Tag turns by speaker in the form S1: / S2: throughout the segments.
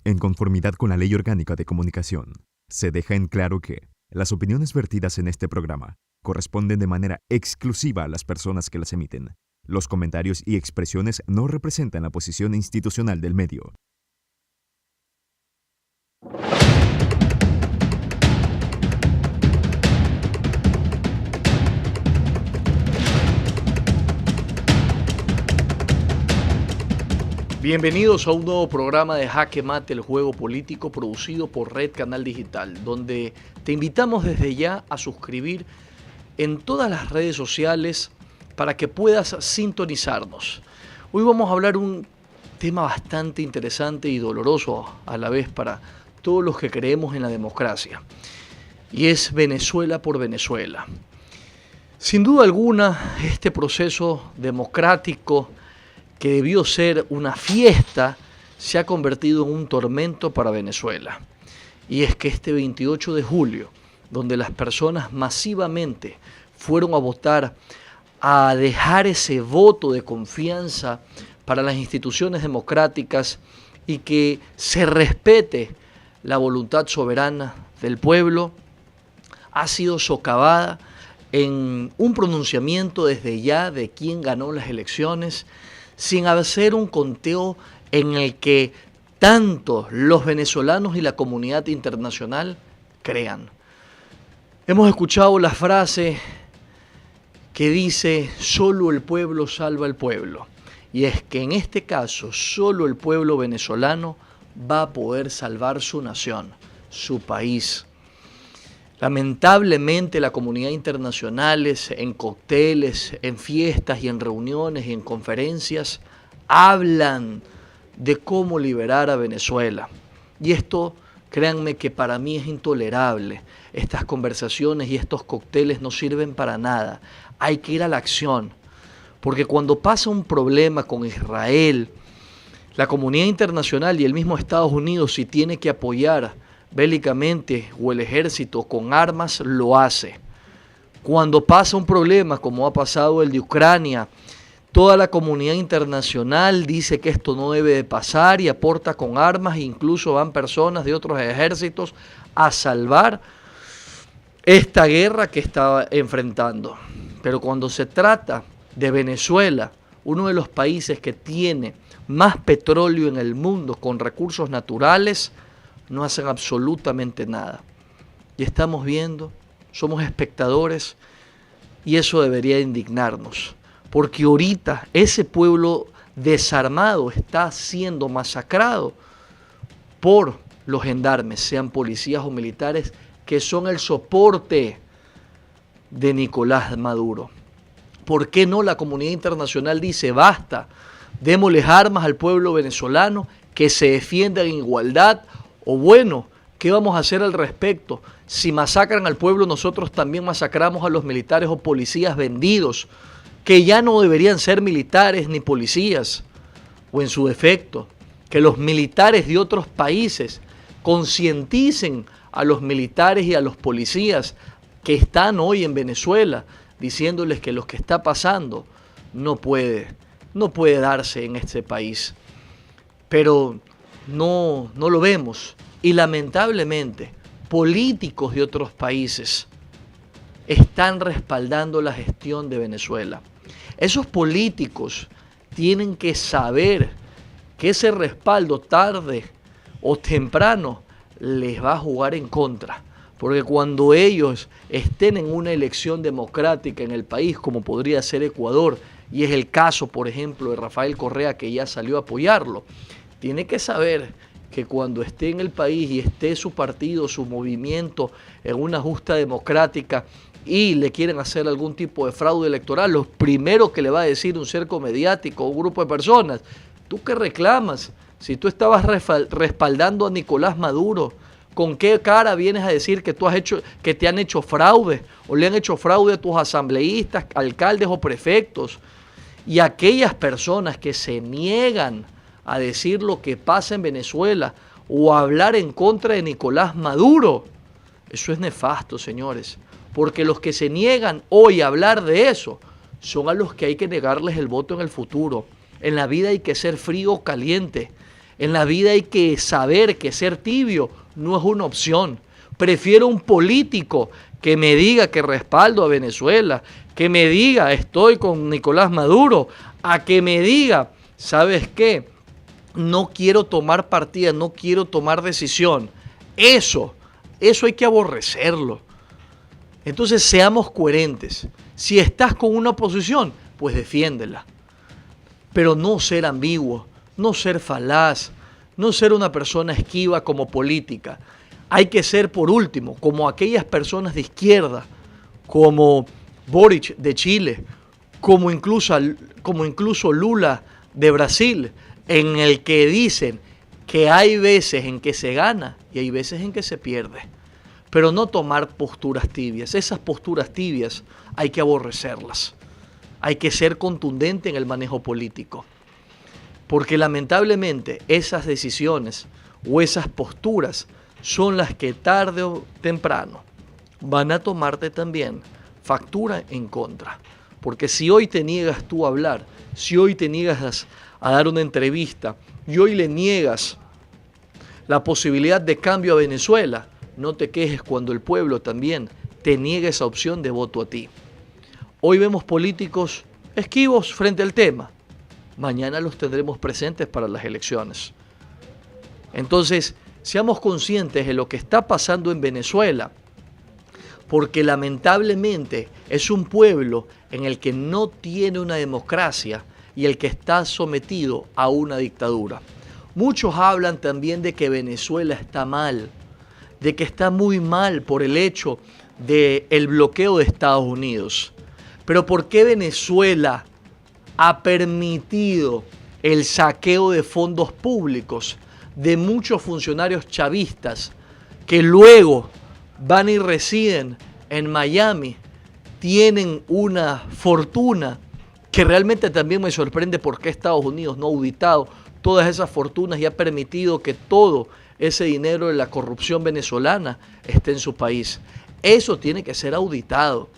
S1: En conformidad con la Ley Orgánica de Comunicación, se deja en claro que las opiniones vertidas en este programa corresponden de manera exclusiva a las personas que las emiten. Los comentarios y expresiones no representan la posición institucional del medio.
S2: Bienvenidos a un nuevo programa de Jaque Mate, el juego político, producido por Red Canal Digital, donde te invitamos desde ya a suscribir en todas las redes sociales para que puedas sintonizarnos. Hoy vamos a hablar un tema bastante interesante y doloroso a la vez para todos los que creemos en la democracia, y es Venezuela por Venezuela. Sin duda alguna, este proceso democrático que debió ser una fiesta, se ha convertido en un tormento para Venezuela. Y es que este 28 de julio, donde las personas masivamente fueron a votar, a dejar ese voto de confianza para las instituciones democráticas y que se respete la voluntad soberana del pueblo, ha sido socavada en un pronunciamiento desde ya de quién ganó las elecciones, sin hacer un conteo en el que tanto los venezolanos y la comunidad internacional crean. Hemos escuchado la frase que dice: solo el pueblo salva al pueblo. Y es que en este caso, solo el pueblo venezolano va a poder salvar su nación, su país. Lamentablemente la comunidad internacional en cócteles, en fiestas y en reuniones y en conferencias hablan de cómo liberar a Venezuela. Y esto, créanme que para mí es intolerable. Estas conversaciones y estos cócteles no sirven para nada. Hay que ir a la acción. Porque cuando pasa un problema con Israel, la comunidad internacional y el mismo Estados Unidos, si tiene que apoyar bélicamente o el ejército con armas, lo hace. Cuando pasa un problema como ha pasado el de Ucrania, toda la comunidad internacional dice que esto no debe de pasar y aporta con armas, e incluso van personas de otros ejércitos a salvar esta guerra que está enfrentando. Pero cuando se trata de Venezuela, uno de los países que tiene más petróleo en el mundo con recursos naturales, no hacen absolutamente nada. Y estamos viendo, somos espectadores, y eso debería indignarnos. Porque ahorita ese pueblo desarmado está siendo masacrado por los gendarmes, sean policías o militares, que son el soporte de Nicolás Maduro. ¿Por qué no la comunidad internacional dice: basta, démosles armas al pueblo venezolano, que se defienda en igualdad? O bueno, ¿qué vamos a hacer al respecto? Si masacran al pueblo, nosotros también masacramos a los militares o policías vendidos, que ya no deberían ser militares ni policías, o en su defecto, que los militares de otros países concienticen a los militares y a los policías que están hoy en Venezuela, diciéndoles que lo que está pasando no puede darse en este país. Pero no lo vemos, y lamentablemente políticos de otros países están respaldando la gestión de Venezuela. Esos políticos tienen que saber que ese respaldo tarde o temprano les va a jugar en contra, porque cuando ellos estén en una elección democrática en el país, como podría ser Ecuador, y es el caso, por ejemplo, de Rafael Correa, que ya salió a apoyarlo, tiene que saber que cuando esté en el país y esté su partido, su movimiento en una justa democrática y le quieren hacer algún tipo de fraude electoral, lo primero que le va a decir un cerco mediático o un grupo de personas: ¿tú qué reclamas? Si tú estabas respaldando a Nicolás Maduro, ¿con qué cara vienes a decir que que te han hecho fraude o le han hecho fraude a tus asambleístas, alcaldes o prefectos? Y aquellas personas que se niegan a decir lo que pasa en Venezuela o a hablar en contra de Nicolás Maduro, eso es nefasto, señores, porque los que se niegan hoy a hablar de eso son a los que hay que negarles el voto en el futuro. En la vida hay que ser frío o caliente. En la vida hay que saber que ser tibio no es una opción. Prefiero un político que me diga que respaldo a Venezuela, que me diga estoy con Nicolás Maduro, a que me diga, ¿sabes qué? No quiero tomar partida, no quiero tomar decisión. Eso hay que aborrecerlo. Entonces seamos coherentes. Si estás con una posición, pues defiéndela. Pero no ser ambiguo, no ser falaz, no ser una persona esquiva como política. Hay que ser, por último, como aquellas personas de izquierda, como Boric de Chile, como incluso Lula de Brasil, en el que dicen que hay veces en que se gana y hay veces en que se pierde. Pero no tomar posturas tibias. Esas posturas tibias hay que aborrecerlas. Hay que ser contundente en el manejo político. Porque lamentablemente esas decisiones o esas posturas son las que tarde o temprano van a tomarte también factura en contra. Porque si hoy te niegas tú a hablar, si hoy te niegas a dar una entrevista y hoy le niegas la posibilidad de cambio a Venezuela, no te quejes cuando el pueblo también te niega esa opción de voto a ti. Hoy vemos políticos esquivos frente al tema. Mañana los tendremos presentes para las elecciones. Entonces, seamos conscientes de lo que está pasando en Venezuela, porque lamentablemente es un pueblo en el que no tiene una democracia y el que está sometido a una dictadura. Muchos hablan también de que Venezuela está mal, de que está muy mal por el hecho del bloqueo de Estados Unidos. Pero ¿por qué Venezuela ha permitido el saqueo de fondos públicos de muchos funcionarios chavistas que luego van y residen en Miami, tienen una fortuna que realmente también me sorprende por qué Estados Unidos no ha auditado todas esas fortunas y ha permitido que todo ese dinero de la corrupción venezolana esté en su país? Eso tiene que ser auditado.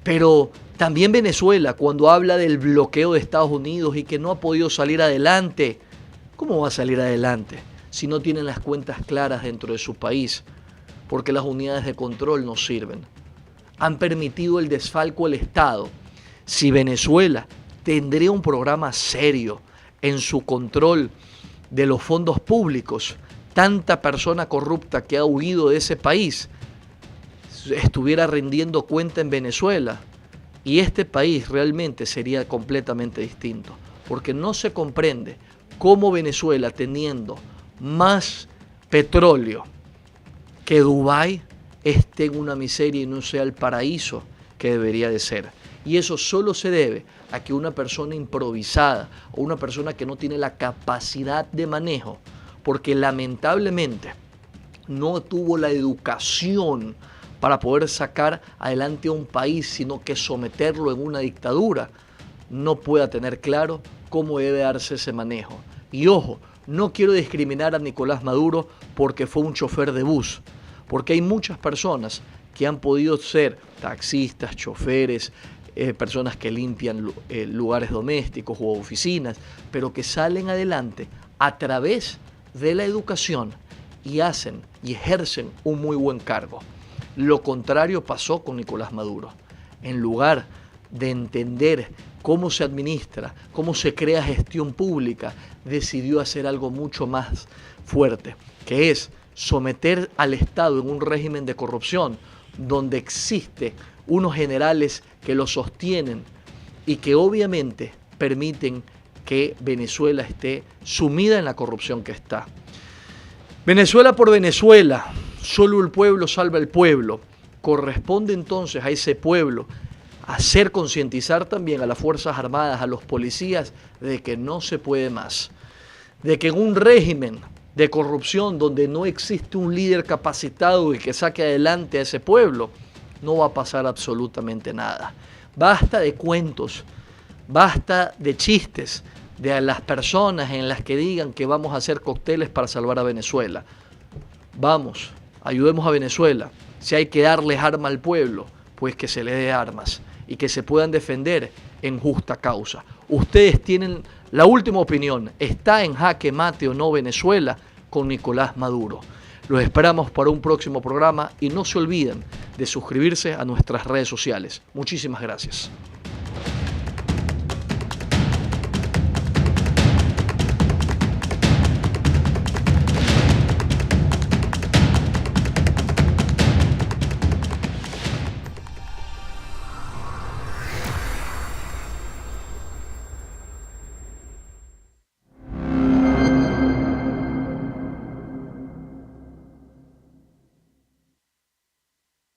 S2: Pero también Venezuela, cuando habla del bloqueo de Estados Unidos y que no ha podido salir adelante, ¿cómo va a salir adelante si no tienen las cuentas claras dentro de su país? Porque las unidades de control no sirven. Han permitido el desfalco del Estado. Si Venezuela tendría un programa serio en su control de los fondos públicos, tanta persona corrupta que ha huido de ese país estuviera rindiendo cuenta en Venezuela y este país realmente sería completamente distinto, porque no se comprende cómo Venezuela, teniendo más petróleo que Dubái, esté en una miseria y no sea el paraíso que debería de ser. Y eso solo se debe a que una persona improvisada o una persona que no tiene la capacidad de manejo, porque lamentablemente no tuvo la educación para poder sacar adelante a un país, sino que someterlo en una dictadura, no pueda tener claro cómo debe darse ese manejo. Y ojo, no quiero discriminar a Nicolás Maduro porque fue un chofer de bus, porque hay muchas personas que han podido ser taxistas, choferes, personas que limpian lugares domésticos u oficinas, pero que salen adelante a través de la educación y hacen y ejercen un muy buen cargo. Lo contrario pasó con Nicolás Maduro. En lugar de entender cómo se administra, cómo se crea gestión pública, decidió hacer algo mucho más fuerte, que es someter al Estado en un régimen de corrupción donde existe unos generales que lo sostienen y que obviamente permiten que Venezuela esté sumida en la corrupción que está. Venezuela por Venezuela, solo el pueblo salva al pueblo. Corresponde entonces a ese pueblo hacer concientizar también a las Fuerzas Armadas, a los policías, de que no se puede más. De que en un régimen de corrupción donde no existe un líder capacitado y que saque adelante a ese pueblo, no va a pasar absolutamente nada. Basta de cuentos, basta de chistes de las personas en las que digan que vamos a hacer cócteles para salvar a Venezuela. Vamos, ayudemos a Venezuela. Si hay que darles arma al pueblo, pues que se le dé armas y que se puedan defender en justa causa. Ustedes tienen la última opinión. ¿Está en jaque mate o no Venezuela con Nicolás Maduro? Los esperamos para un próximo programa y no se olviden de suscribirse a nuestras redes sociales. Muchísimas gracias.